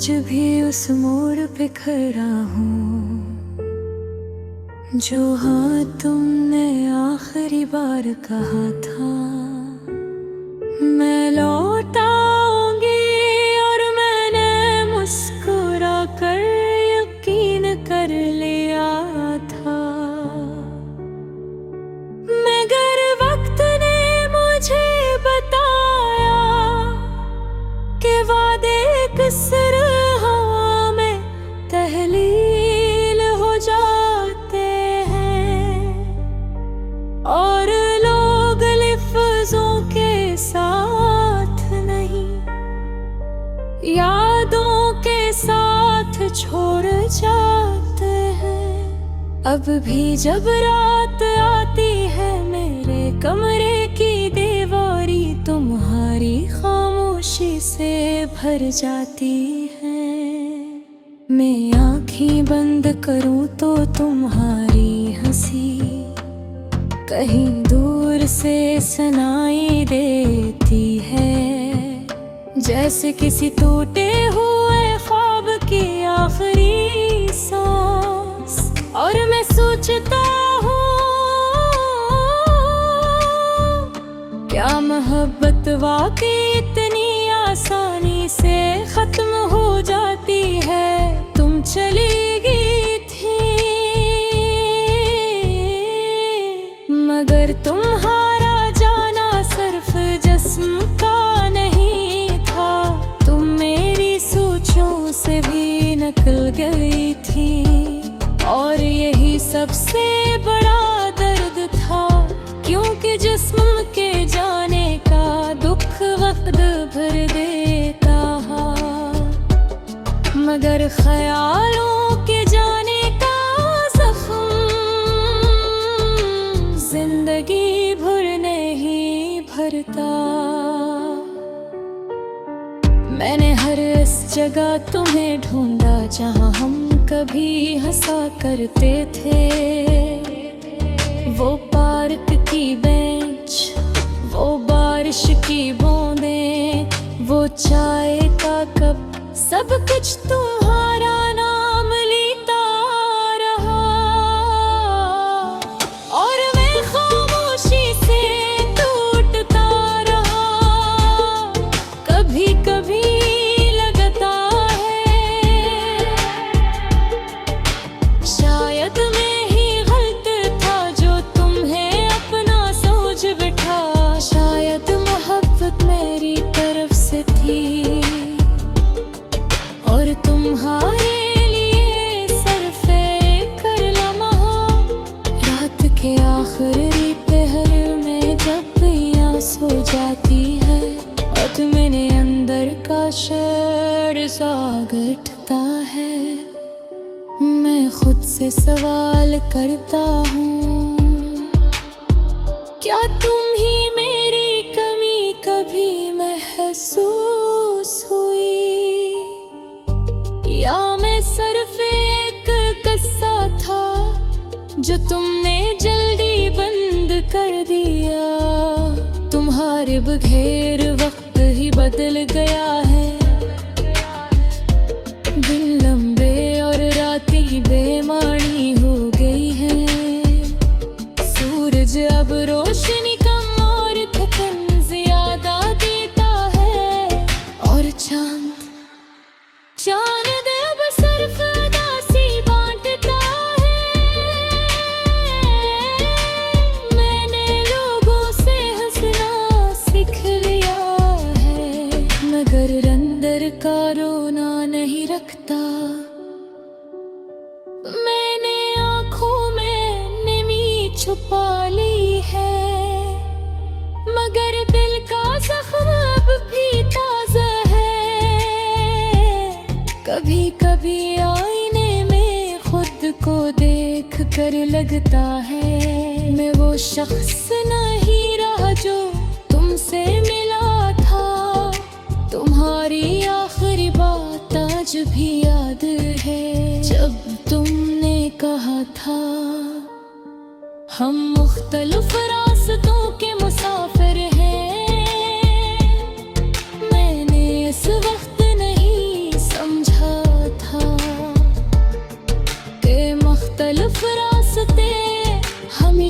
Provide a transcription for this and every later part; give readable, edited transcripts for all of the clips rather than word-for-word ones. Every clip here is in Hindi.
आज भी उस मोड़ पे खड़ा हूँ जो हाँ तुमने आखिरी बार कहा था। मैं लौट आऊंगी और मैंने मुस्कुरा कर यकीन कर लिया था, मगर वक्त ने मुझे बताया कि वादे किसर हवा में तहलील हो जाते हैं और लोग लफ्ज़ों के साथ नहीं यादों के साथ छोड़ जाते हैं। अब भी जब रात आती है मेरे कमरे की दीवारी तुम्हारी खामोशी से भर जाती है। मैं आँखें बंद करूं तो तुम्हारी हंसी कहीं दूर से सुनाई देती है, जैसे किसी टूटे हुए ख्वाब की आखिरी सांस। और मैं सोचता हूँ क्या मोहब्बत वाकई इतनी आसानी से खत्म हो जाती है। तुम चली गई थी मगर तुम्हारा जाना सिर्फ जिस्म का नहीं था, तुम मेरी सोचों से भी निकल गई थी। और यही सबसे बड़ा दर्द था क्योंकि जिस्म के जाने का दुख वक्त भर देता है, मगर ख्यालों के जाने का जख्म जिंदगी भर नहीं भरता। मैंने हर इस जगह तुम्हें ढूंढा जहां हम कभी हंसा करते थे, वो पार्क की बेंच, वो बारिश की बूंदें, वो चाय का कप, सब कुछ तुम्हारा नाम लेता रहा। और मैं खामोशी से टूटता रहा, कभी कभी लगता है शायद मैं ही गलत था जो तुम्हें अपना सोच बैठा। शायद मोहब्बत मेरी तरफ से थी और तुम्हारे लिए सरफे कर लम्हा। रात के आखिरी पहर में जब आँसू सो जाती है और मेरे अंदर का शर जागता है, मैं खुद से सवाल करता हूँ क्या तुम ही मेरी कमी कभी महसूस हुई, या मैं सिर्फ एक किस्सा था जो तुमने जल्दी बंद कर दिया। तुम्हारे बगैर वक्त ही बदल गया है, दिन लंबे और रातें बेमानी हो गई है। सूरज अब रोशनी कम और थकन ज्यादा देता है, और चांद अब सिर्फ उदासी बांटता है। मैंने लोगों से हंसना सीख लिया है, मगर अंदर का रोना नहीं रखता। मैंने आँखों में नमी छुपा ली है, मगर दिल का जख्म अब भी ताजा है। कभी कभी आईने में खुद को देख कर लगता है मैं वो शख्स नहीं रहा जो तुमसे मिला था। तुम्हारी आखिरी बात आज भी याद है जब तुमने कहा था हम मुख्तलिफ रास्तों के मुसाफिर हैं। मैंने इस वक्त नहीं समझा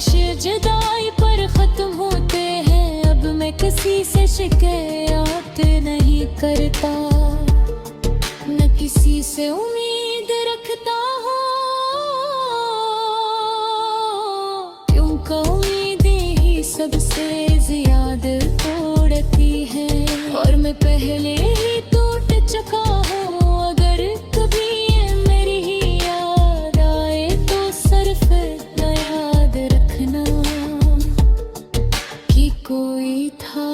हमेशा जुदाई पर खत्म होते हैं। अब मैं किसी से शिकायत नहीं करता, न किसी से उम्मीद रखता हूँ, क्योंकि उम्मीदें ही सबसे ज्यादा तोड़ती हैं। और मैं पहले ही टूट चुका हूँ। अगर कभी मेरी ही याद आए तो सिर्फ न याद रखना कि कोई था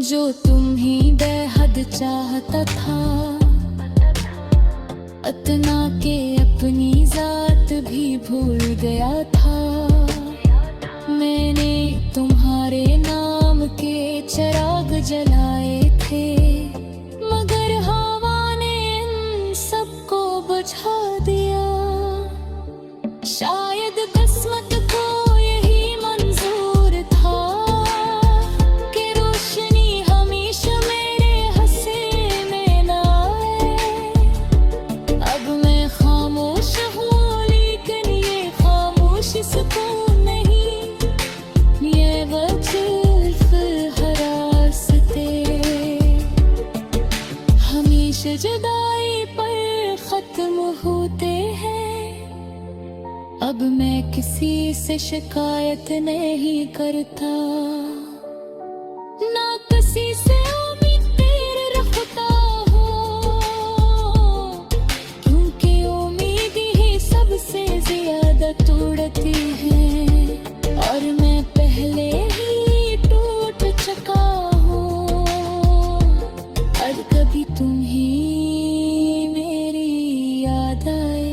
जो तुम ही बेहद चाहता था, इतना के अपनी जात भी भूल गया था। मैंने तुम्हारे नाम के चिराग जलाए थे, मगर हवा ने इन सबको बुझा दिया। शायद किस्मत को यही मंजूर था कि रोशनी हमेशा मेरे हंसी में न आए। अब मैं खामोश हूँ, लेकिन ये खामोश सुकून नहीं, ये वजह हरासते। हमेशा जुदाई पर खत्म होते हैं। अब मैं किसी से शिकायत नहीं करता, ना किसी से उम्मीद रखता हूँ, क्योंकि उम्मीद ही सबसे ज्यादा तोड़ती है। और मैं पहले ही टूट चुका हूँ। और कभी तुम ही मेरी याद आए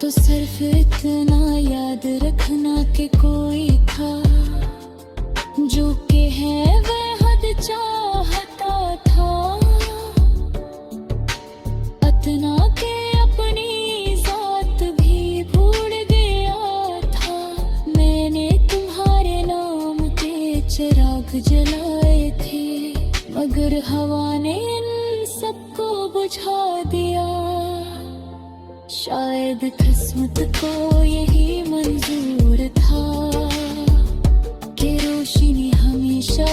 तो सिर्फ इतना याद रखना कि कोई था जो कि है बेहद चाहता था, इतना के अपनी जात भी भूल गया था। मैंने तुम्हारे नाम के चिराग जलाए थे, मगर हवा ने इन सबको बुझा दिया। शायद किस्मत को यही मंजूर था कि रोशनी हमेशा